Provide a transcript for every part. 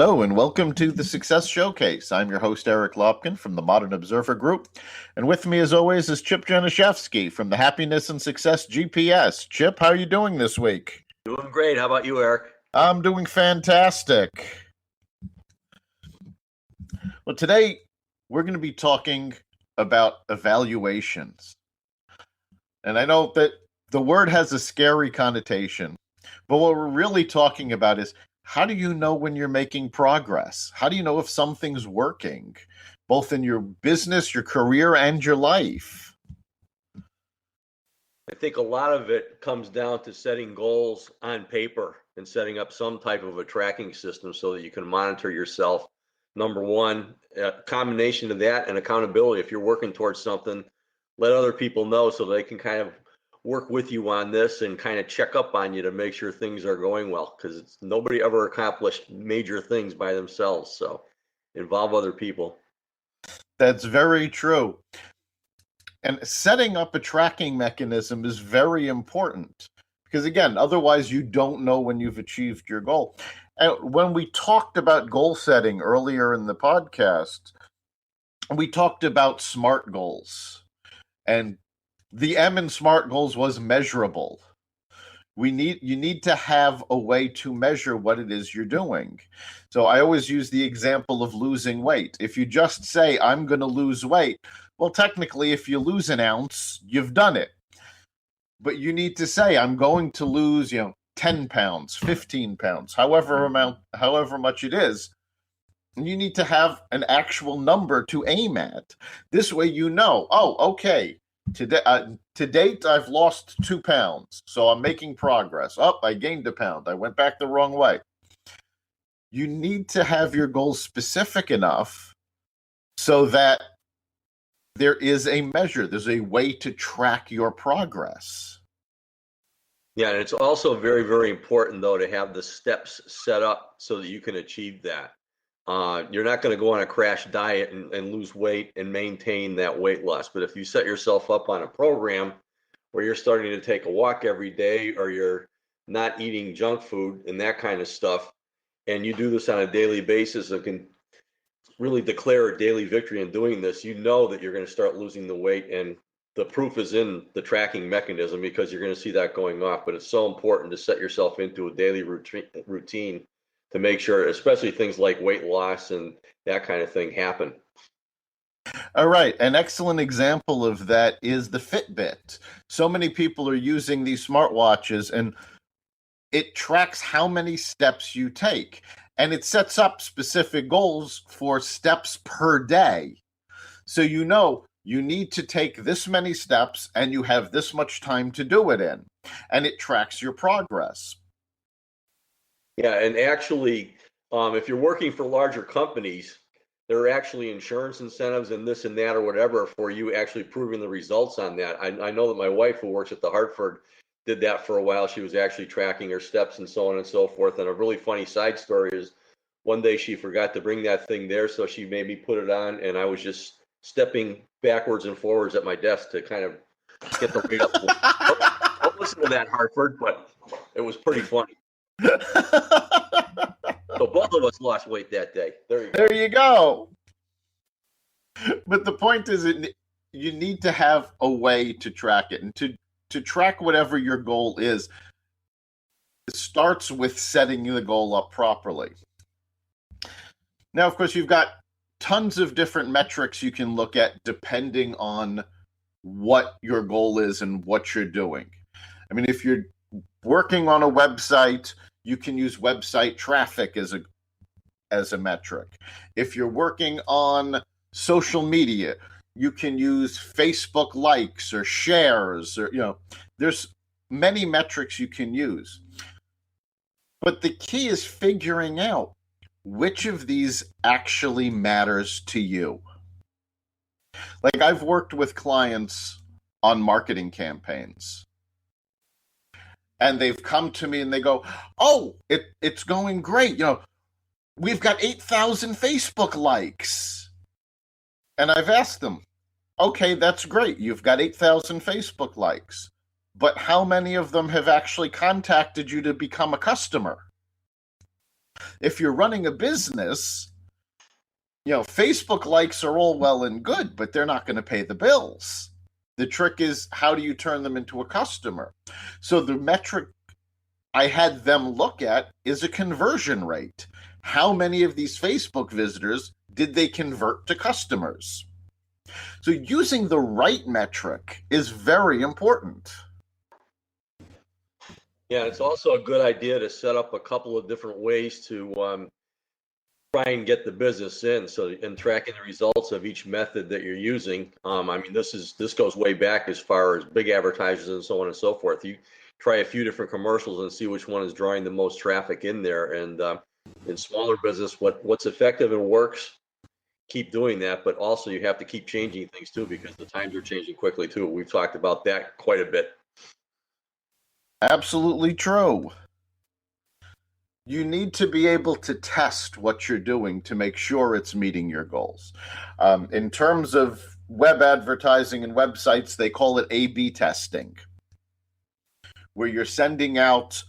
Hello and welcome to the Success Showcase. I'm your host, Eric Lopkin from the Modern Observer Group. And with me, as always, is Chip Janiszewski from the Hapoiness and Success GPS. Chip, how are you doing this week? Doing great. How about you, Eric? I'm doing fantastic. Well, today we're going to be talking about evaluations. And I know that the word has a scary connotation, but what we're really talking about is how do you know when you're making progress? How do you know if something's working, both in your business, your career, and your life? I think a lot of it comes down to setting goals on paper and setting up some type of a tracking system so that you can monitor yourself. Number one, a combination of that and accountability. If you're working towards something, let other people know so they can kind of work with you on this and kind of check up on you to make sure things are going well, because nobody ever accomplished major things by themselves. So involve other people. That's very true. And setting up a tracking mechanism is very important because, again, otherwise you don't know when you've achieved your goal. And when we talked about goal setting earlier in the podcast, we talked about SMART goals. And the M in SMART goals was measurable. You need to have a way to measure what it is you're doing. So I always use the example of losing weight. If you just say, I'm going to lose weight, well, technically, if you lose an ounce, you've done it. But you need to say, I'm going to lose, 10 pounds, 15 pounds, however much it is. And you need to have an actual number to aim at. This way you know, okay, to date, I've lost 2 pounds, so I'm making progress. I gained a pound. I went back the wrong way. You need to have your goals specific enough so that there is a measure. There's a way to track your progress. Yeah, and it's also very, very important, though, to have the steps set up so that you can achieve that. You're not going to go on a crash diet and lose weight and maintain that weight loss. But if you set yourself up on a program where you're starting to take a walk every day, or you're not eating junk food and that kind of stuff, and you do this on a daily basis and can really declare a daily victory in doing this, you know that you're going to start losing the weight. And the proof is in the tracking mechanism, because you're going to see that going off. But it's so important to set yourself into a daily routine to make sure, especially things like weight loss and that kind of thing, happen. All right. An excellent example of that is the Fitbit. So many people are using these smartwatches, and it tracks how many steps you take. And it sets up specific goals for steps per day. So you know you need to take this many steps and you have this much time to do it in. And it tracks your progress. Yeah, and actually, if you're working for larger companies, there are actually insurance incentives and this and that or whatever for you actually proving the results on that. I know that my wife, who works at the Hartford, did that for a while. She was actually tracking her steps and so on and so forth. And a really funny side story is one day she forgot to bring that thing there, so she made me put it on, and I was just stepping backwards and forwards at my desk to kind of get the weight up. Don't listen to that, Hartford, but it was pretty funny. So both of us lost weight that day. There you go. But the point is, you need to have a way to track it. And to track whatever your goal is, it starts with setting the goal up properly. Now, of course, you've got tons of different metrics you can look at depending on what your goal is and what you're doing. I mean, if you're working on a website, you can use website traffic as a metric. If you're working on social media, you can use Facebook likes or shares, or there's many metrics you can use. But the key is figuring out which of these actually matters to you. Like, I've worked with clients on marketing campaigns, and they've come to me and they go, it's going great. We've got 8,000 Facebook likes. And I've asked them, okay, that's great. You've got 8,000 Facebook likes. But how many of them have actually contacted you to become a customer? If you're running a business, Facebook likes are all well and good, but they're not going to pay the bills. The trick is, how do you turn them into a customer? So the metric I had them look at is a conversion rate. How many of these Facebook visitors did they convert to customers? So using the right metric is very important. Yeah, it's also a good idea to set up a couple of different ways to try and get the business in. So in tracking the results of each method that you're using. I mean, this goes way back as far as big advertisers and so on and so forth. You try a few different commercials and see which one is drawing the most traffic in there. And in smaller business, what's effective and works, keep doing that. But also you have to keep changing things too, because the times are changing quickly too. We've talked about that quite a bit. Absolutely true. You need to be able to test what you're doing to make sure it's meeting your goals. In terms of web advertising and websites, they call it A/B testing, where you're sending out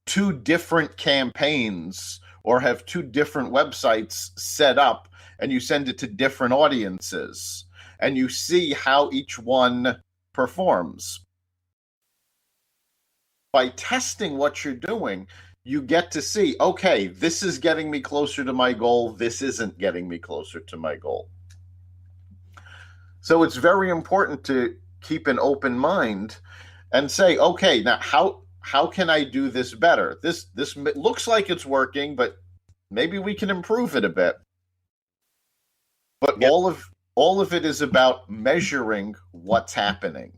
2 different campaigns or have 2 different websites set up, and you send it to different audiences, and you see how each one performs. By testing what you're doing, you get to see, okay, this is getting me closer to my goal, this isn't getting me closer to my goal. So it's very important to keep an open mind and say, okay, now how can I do this better? This looks like it's working, but maybe we can improve it a bit. But yep. all of it is about measuring what's happening.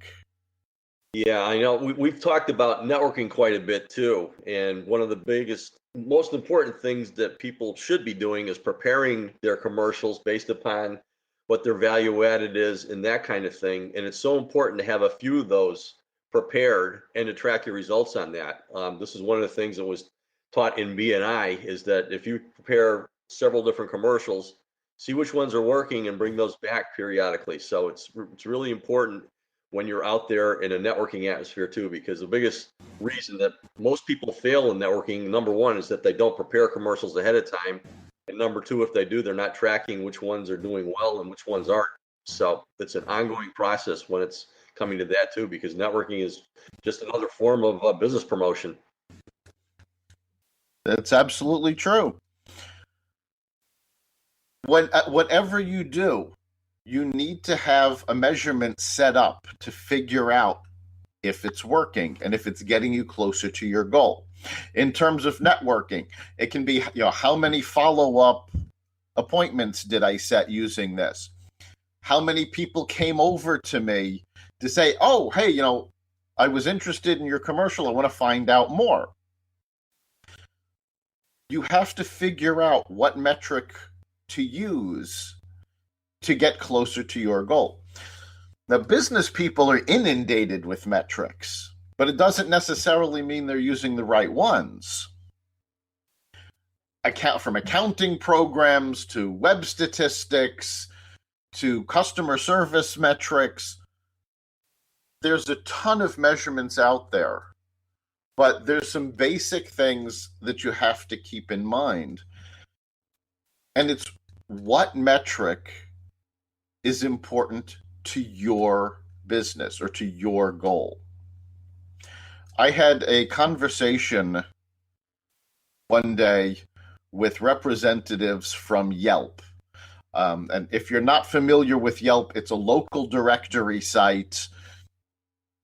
Yeah, I know. We've talked about networking quite a bit too. And one of the most important things that people should be doing is preparing their commercials based upon what their value added is and that kind of thing. And it's so important to have a few of those prepared and to track your results on that. This is one of the things that was taught in B&I, is that if you prepare several different commercials, see which ones are working and bring those back periodically. So it's really important when you're out there in a networking atmosphere too, because the biggest reason that most people fail in networking, number one, is that they don't prepare commercials ahead of time. And number two, if they do, they're not tracking which ones are doing well and which ones aren't. So it's an ongoing process when it's coming to that too, because networking is just another form of business promotion. That's absolutely true. Whatever you do, you need to have a measurement set up to figure out if it's working and if it's getting you closer to your goal. In terms of networking, it can be, how many follow-up appointments did I set using this? How many people came over to me to say, oh, hey, I was interested in your commercial. I want to find out more. You have to figure out what metric to use to get closer to your goal. Now, business people are inundated with metrics, but it doesn't necessarily mean they're using the right ones. From accounting programs to web statistics to customer service metrics, there's a ton of measurements out there, but there's some basic things that you have to keep in mind. And it's what metric is important to your business or to your goal. I had a conversation one day with representatives from Yelp. And if you're not familiar with Yelp, it's a local directory site.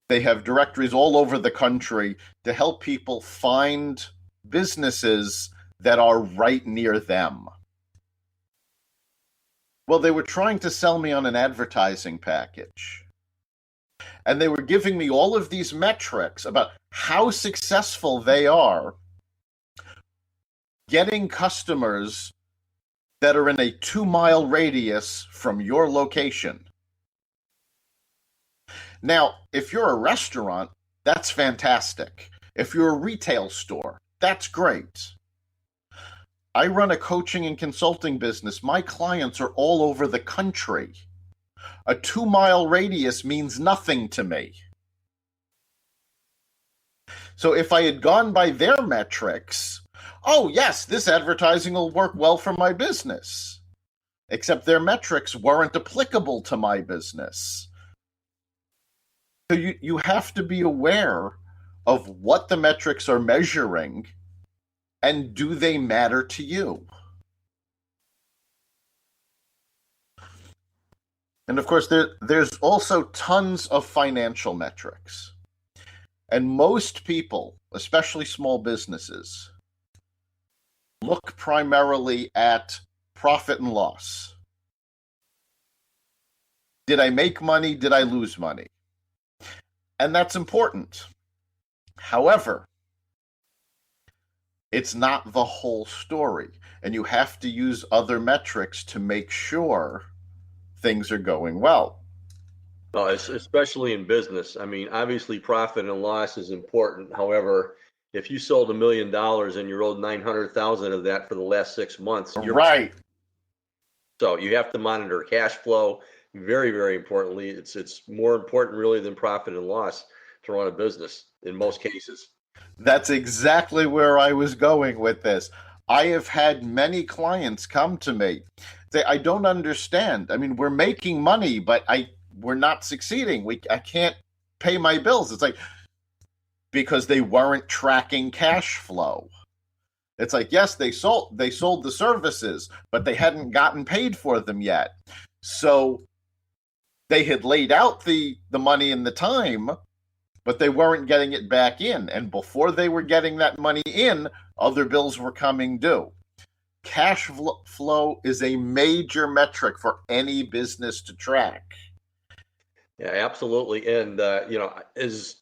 They have directories all over the country to help people find businesses that are right near them. Well, they were trying to sell me on an advertising package. And they were giving me all of these metrics about how successful they are getting customers that are in a 2-mile radius from your location. Now, if you're a restaurant, that's fantastic. If you're a retail store, that's great. I run a coaching and consulting business. My clients are all over the country. A 2-mile radius means nothing to me. So if I had gone by their metrics, oh, yes, this advertising will work well for my business. Except their metrics weren't applicable to my business. So you have to be aware of what the metrics are measuring and do they matter to you? And of course, there's also tons of financial metrics. And most people, especially small businesses, look primarily at profit and loss. Did I make money? Did I lose money? And that's important. However, it's not the whole story. And you have to use other metrics to make sure things are going well. Well, especially in business. I mean, obviously profit and loss is important. However, if you sold $1 million and you're owed 900,000 of that for the last 6 months, you're right. So you have to monitor cash flow. Very, very importantly, it's more important really than profit and loss to run a business in most cases. That's exactly where I was going with this. I have had many clients come to me say, I don't understand. I mean, we're making money, but we're not succeeding. I can't pay my bills. It's like, because they weren't tracking cash flow. It's like, yes, they sold the services, but they hadn't gotten paid for them yet. So they had laid out the money and the time, but they weren't getting it back in. And before they were getting that money in, other bills were coming due. Cash flow is a major metric for any business to track. Yeah, absolutely. And, as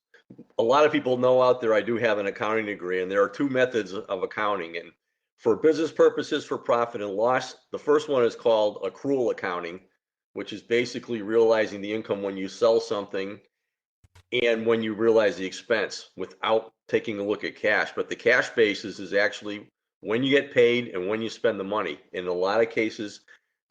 a lot of people know out there, I do have an accounting degree, and there are two methods of accounting. And for business purposes, for profit and loss, the first one is called accrual accounting, which is basically realizing the income when you sell something and when you realize the expense without taking a look at cash. But the cash basis is actually when you get paid and when you spend the money. In a lot of cases,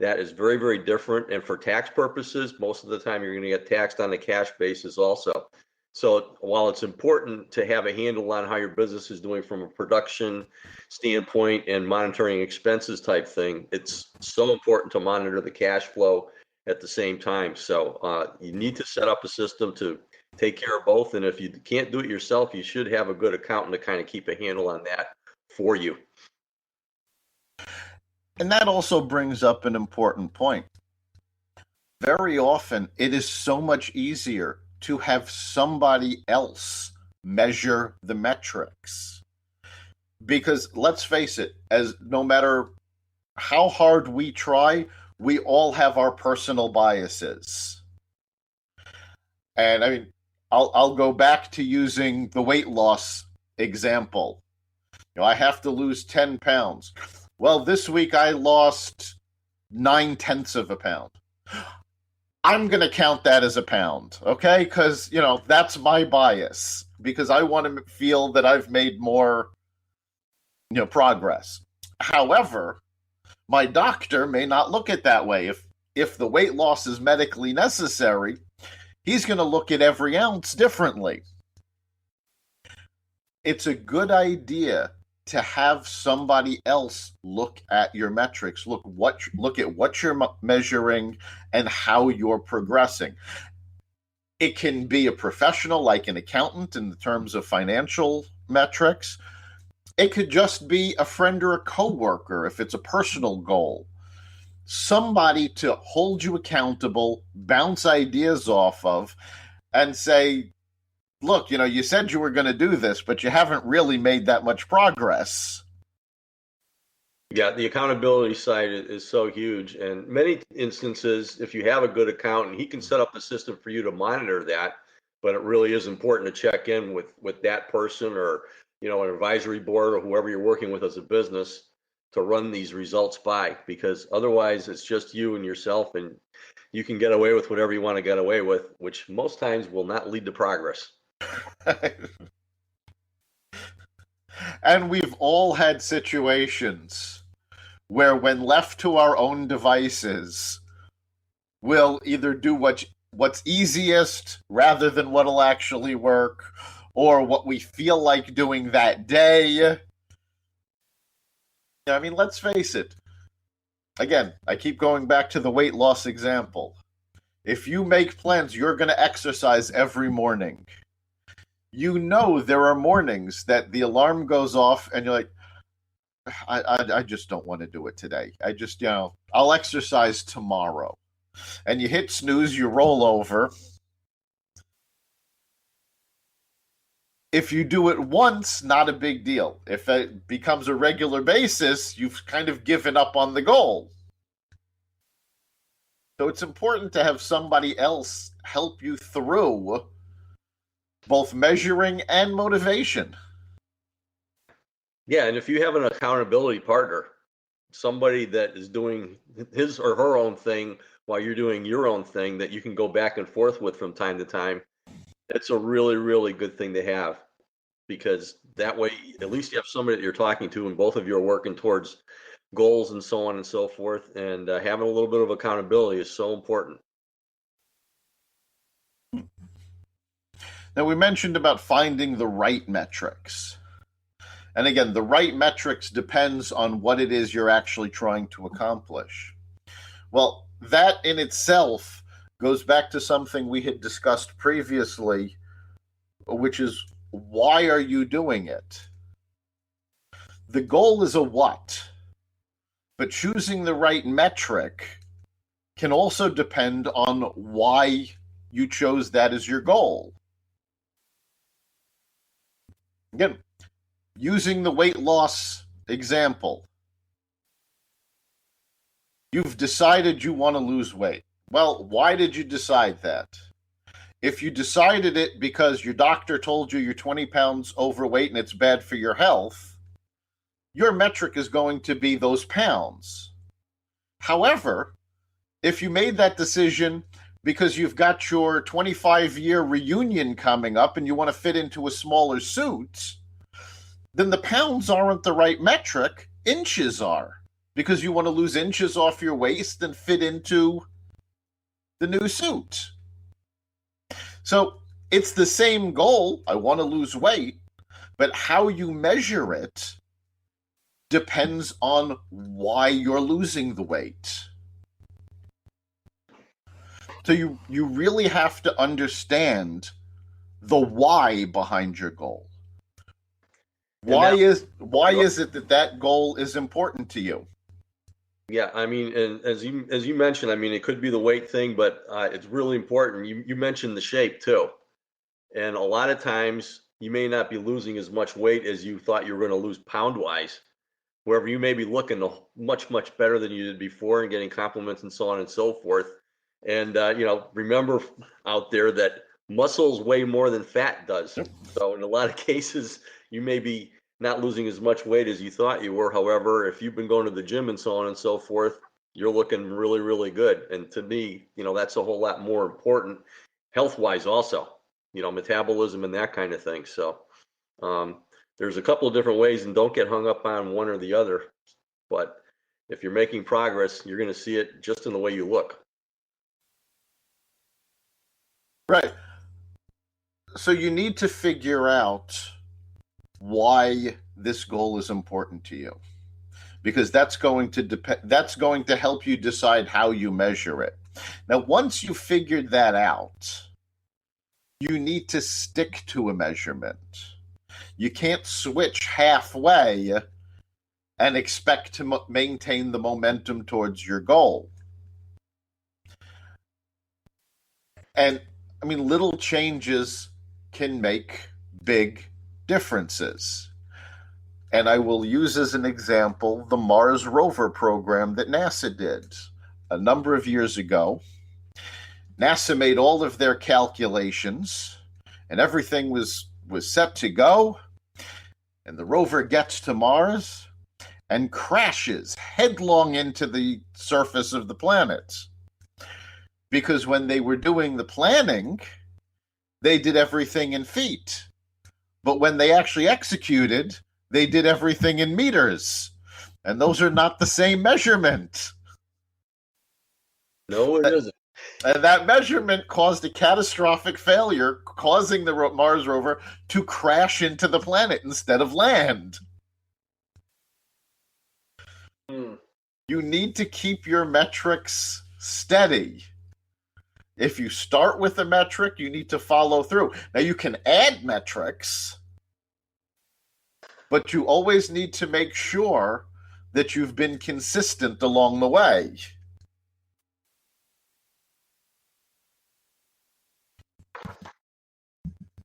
that is very, very different. And for tax purposes, most of the time you're going to get taxed on the cash basis also. So while it's important to have a handle on how your business is doing from a production standpoint and monitoring expenses type thing, it's so important to monitor the cash flow at the same time. So you need to set up a system to take care of both. And if you can't do it yourself, you should have a good accountant to kind of keep a handle on that for you. And that also brings up an important point. Very often, it is so much easier to have somebody else measure the metrics. Because let's face it, as no matter how hard we try, we all have our personal biases. And I mean, I'll go back to using the weight loss example. I have to lose 10 pounds. Well, this week I lost 9/10 of a pound. I'm going to count that as a pound, okay? Because, that's my bias. Because I want to feel that I've made more, progress. However, my doctor may not look at it that way. If the weight loss is medically necessary, he's going to look at every ounce differently. It's a good idea to have somebody else look at your metrics, look at what you're measuring and how you're progressing. It can be a professional like an accountant in terms of financial metrics. It could just be a friend or a coworker if it's a personal goal. Somebody to hold you accountable, bounce ideas off of, and say, look, you said you were going to do this, but you haven't really made that much progress. Yeah, the accountability side is so huge. And many instances, if you have a good accountant, he can set up a system for you to monitor that. But it really is important to check in with that person or, an advisory board or whoever you're working with as a business to run these results by, because otherwise it's just you and yourself, and you can get away with whatever you want to get away with, which most times will not lead to progress. And we've all had situations where when left to our own devices, we'll either do what's easiest rather than what'll actually work, or what we feel like doing that day. I mean, let's face it. Again, I keep going back to the weight loss example. If you make plans, you're going to exercise every morning. You know there are mornings that the alarm goes off and you're like, I just don't want to do it today. I just, I'll exercise tomorrow. And you hit snooze, you roll over. If you do it once, not a big deal. If it becomes a regular basis, you've kind of given up on the goal. So it's important to have somebody else help you through both measuring and motivation. Yeah, and if you have an accountability partner, somebody that is doing his or her own thing while you're doing your own thing that you can go back and forth with from time to time, it's a really, really good thing to have, because that way at least you have somebody that you're talking to and both of you are working towards goals and so on and so forth, and having a little bit of accountability is so important. Now, we mentioned about finding the right metrics. And again, the right metrics depends on what it is you're actually trying to accomplish. Well, that in itself goes back to something we had discussed previously, which is, why are you doing it? The goal is a what, but choosing the right metric can also depend on why you chose that as your goal. Again, using the weight loss example, you've decided you want to lose weight. Well, why did you decide that? If you decided it because your doctor told you you're 20 pounds overweight and it's bad for your health, your metric is going to be those pounds. However, if you made that decision because you've got your 25-year reunion coming up and you want to fit into a smaller suit, then the pounds aren't the right metric, inches are, because you want to lose inches off your waist and fit into the new suit. So it's the same goal, I want to lose weight, but how you measure it depends on why you're losing the weight. So you really have to understand the why behind your goal. Why is it that goal is important to you? Yeah, I mean, and as you mentioned, I mean, it could be the weight thing, but it's really important. You mentioned the shape too, and a lot of times you may not be losing as much weight as you thought you were going to lose pound wise. Wherever you may be looking much better than you did before and getting compliments and so on and so forth. And remember out there that muscles weigh more than fat does. Yep. So in a lot of cases, you may be not losing as much weight as you thought you were. However, if you've been going to the gym and so on and so forth, you're looking really, really good. And to me, that's a whole lot more important health-wise also, metabolism and that kind of thing. So there's a couple of different ways, and don't get hung up on one or the other. But if you're making progress, you're going to see it just in the way you look. Right. So you need to figure out why this goal is important to you, because that's going to help you decide how you measure it. Now, once you've figured that out, you need to stick to a measurement. You can't switch halfway and expect to maintain the momentum towards your goal. And I mean, little changes can make big differences. And I will use as an example the Mars rover program that NASA did a number of years ago. NASA made all of their calculations and everything was set to go. And the rover gets to Mars and crashes headlong into the surface of the planet. Because when they were doing the planning, they did everything in feet. But when they actually executed, they did everything in meters. And those are not the same measurement. No, it isn't. And that measurement caused a catastrophic failure, causing the Mars rover to crash into the planet instead of land. You need to keep your metrics steady. If you start with a metric, you need to follow through. Now, you can add metrics, but you always need to make sure that you've been consistent along the way.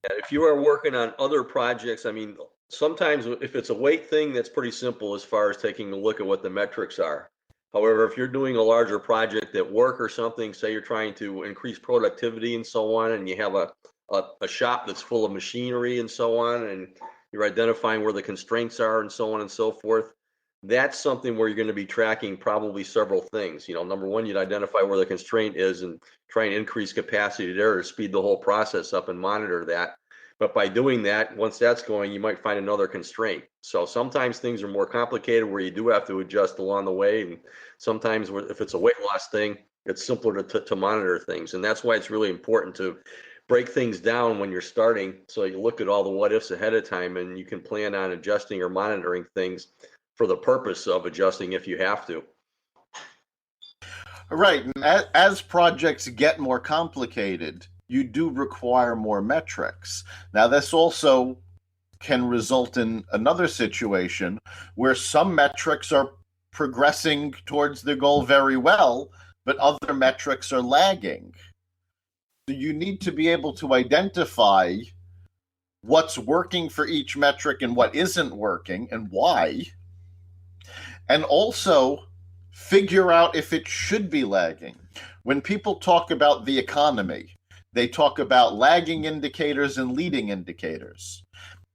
If you are working on other projects, I mean, sometimes if it's a weight thing, that's pretty simple as far as taking a look at what the metrics are. However, if you're doing a larger project at work or something, say you're trying to increase productivity and so on, and you have a shop that's full of machinery and so on, and you're identifying where the constraints are and so on and so forth, that's something where you're going to be tracking probably several things. You know, number one, you'd identify where the constraint is and try and increase capacity there to speed the whole process up and monitor that. But by doing that, once that's going, you might find another constraint. So sometimes things are more complicated where you do have to adjust along the way. And sometimes if it's a weight loss thing, it's simpler to monitor things. And that's why it's really important to break things down when you're starting. So you look at all the what ifs ahead of time and you can plan on adjusting or monitoring things for the purpose of adjusting if you have to. Right. As projects get more complicated, you do require more metrics. Now, this also can result in another situation where some metrics are progressing towards the goal very well, but other metrics are lagging. So you need to be able to identify what's working for each metric and what isn't working and why, and also figure out if it should be lagging. When people talk about the economy, they talk about lagging indicators and leading indicators.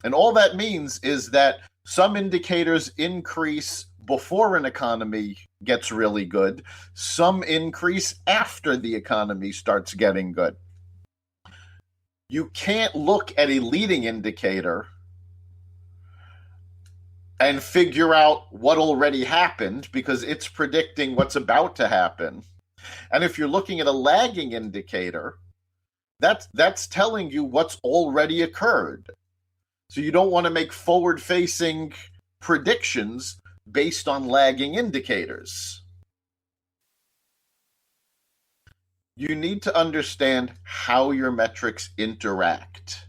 And all that means is that some indicators increase before an economy gets really good, some increase after the economy starts getting good. You can't look at a leading indicator and figure out what already happened because it's predicting what's about to happen. And if you're looking at a lagging indicator, that's telling you what's already occurred. So you don't want to make forward-facing predictions based on lagging indicators. You need to understand how your metrics interact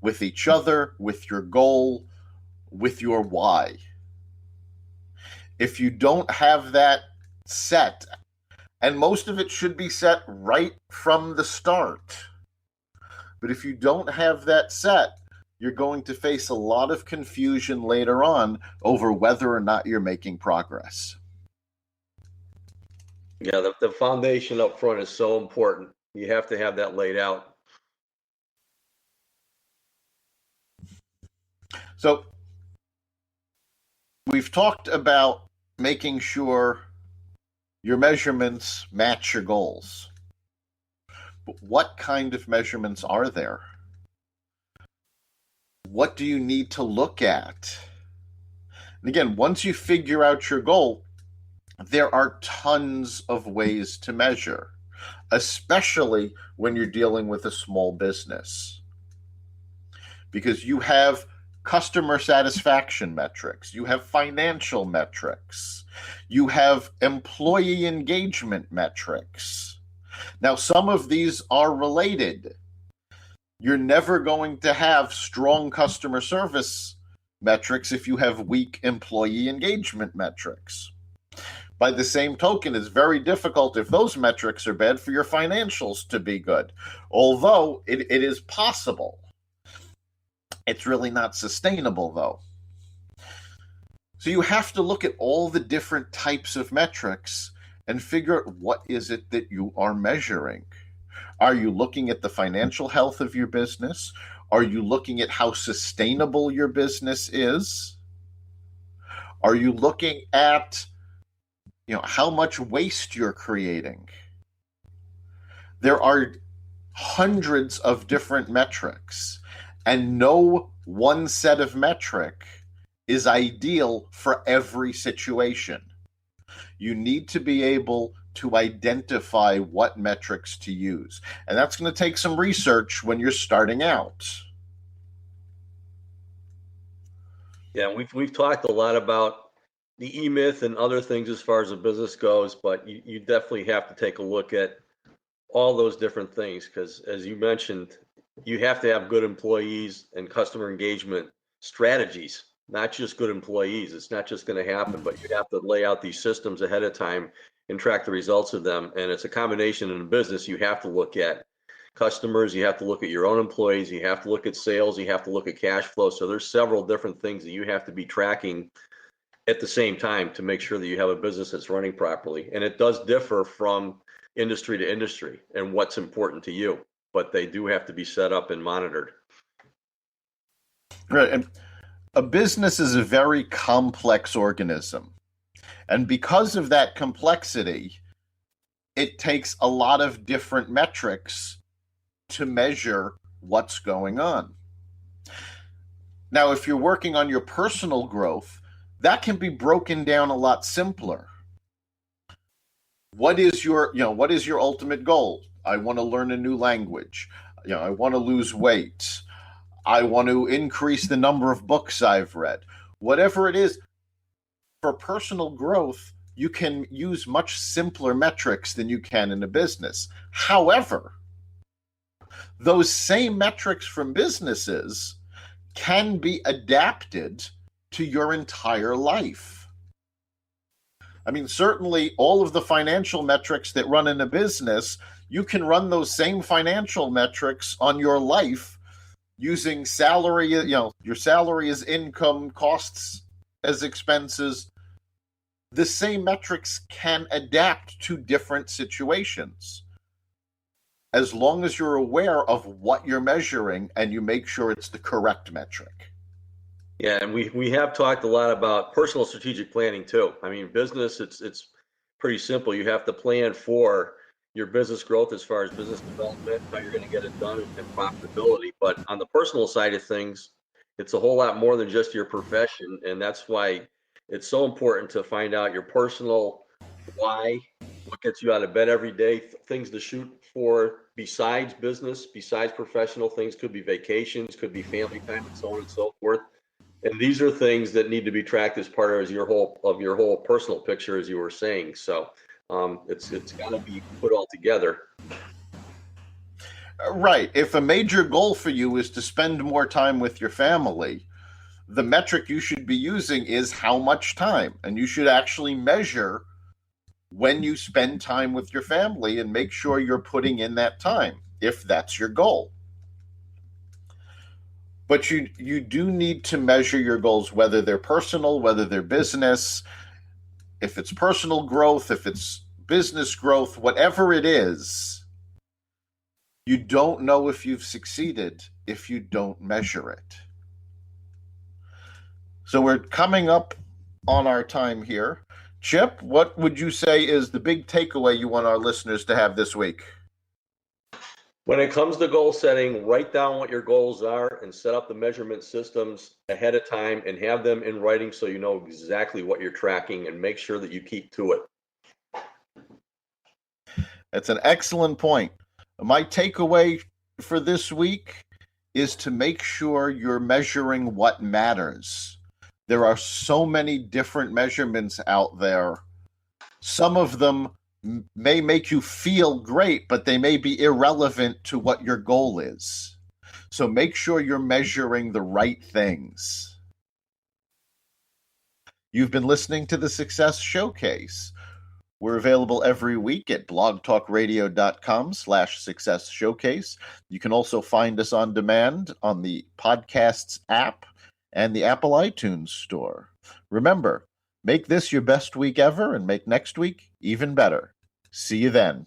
with each other, with your goal, with your why. If you don't have that set, and most of it should be set right from the start, but if you don't have that set, you're going to face a lot of confusion later on over whether or not you're making progress. Yeah, the foundation up front is so important. You have to have that laid out. So we've talked about making sure your measurements match your goals. But what kind of measurements are there? What do you need to look at? And again, once you figure out your goal, there are tons of ways to measure, especially when you're dealing with a small business. Because you have customer satisfaction metrics, you have financial metrics, you have employee engagement metrics. Now, some of these are related. You're never going to have strong customer service metrics if you have weak employee engagement metrics. By the same token, it's very difficult if those metrics are bad for your financials to be good, although it is possible. It's really not sustainable, though. So you have to look at all the different types of metrics and figure out what is it that you are measuring. Are you looking at the financial health of your business? Are you looking at how sustainable your business is? Are you looking at, how much waste you're creating? There are hundreds of different metrics, and no one set of metric is ideal for every situation. You need to be able to identify what metrics to use. And that's going to take some research when you're starting out. Yeah, we've talked a lot about the E-Myth and other things as far as the business goes, but you definitely have to take a look at all those different things, because as you mentioned, you have to have good employees and customer engagement strategies, not just good employees. It's not just going to happen, but you have to lay out these systems ahead of time and track the results of them. And it's a combination in a business. You have to look at customers, you have to look at your own employees, you have to look at sales, you have to look at cash flow. So there's several different things that you have to be tracking at the same time to make sure that you have a business that's running properly. And it does differ from industry to industry and what's important to you, but they do have to be set up and monitored. Right. And a business is a very complex organism. And because of that complexity, it takes a lot of different metrics to measure what's going on. Now, if you're working on your personal growth, that can be broken down a lot simpler. What is your ultimate goal? I want to learn a new language. I want to lose weight. I want to increase the number of books I've read. Whatever it is, for personal growth, you can use much simpler metrics than you can in a business. However, those same metrics from businesses can be adapted to your entire life. I mean, certainly all of the financial metrics that run in a business, you can run those same financial metrics on your life using salary, your salary as income, costs as expenses. The same metrics can adapt to different situations, as long as you're aware of what you're measuring and you make sure it's the correct metric. Yeah, and we have talked a lot about personal strategic planning too. I mean, business, it's pretty simple. You have to plan for your business growth as far as business development, how you're going to get it done, and profitability. But on the personal side of things, it's a whole lot more than just your profession, and that's why it's so important to find out your personal why, what gets you out of bed every day, things to shoot for besides business, besides professional things. Could be vacations, could be family time, and so on and so forth. And these are things that need to be tracked as part of your whole personal picture, as you were saying. So it's got to be put all together. Right. If a major goal for you is to spend more time with your family, the metric you should be using is how much time. And you should actually measure when you spend time with your family and make sure you're putting in that time, if that's your goal. But you do need to measure your goals, whether they're personal, whether they're business. If it's personal growth, if it's business growth, whatever it is, you don't know if you've succeeded if you don't measure it. So we're coming up on our time here. Chip, what would you say is the big takeaway you want our listeners to have this week? When it comes to goal setting, write down what your goals are and set up the measurement systems ahead of time and have them in writing so you know exactly what you're tracking, and make sure that you keep to it. That's an excellent point. My takeaway for this week is to make sure you're measuring what matters. There are so many different measurements out there. Some of them may make you feel great, but they may be irrelevant to what your goal is. So make sure you're measuring the right things. You've been listening to the Success Showcase. We're available every week at blogtalkradio.com/Success Showcase. You can also find us on demand on the Podcasts app and the Apple iTunes store. Remember, make this your best week ever and make next week even better. See you then.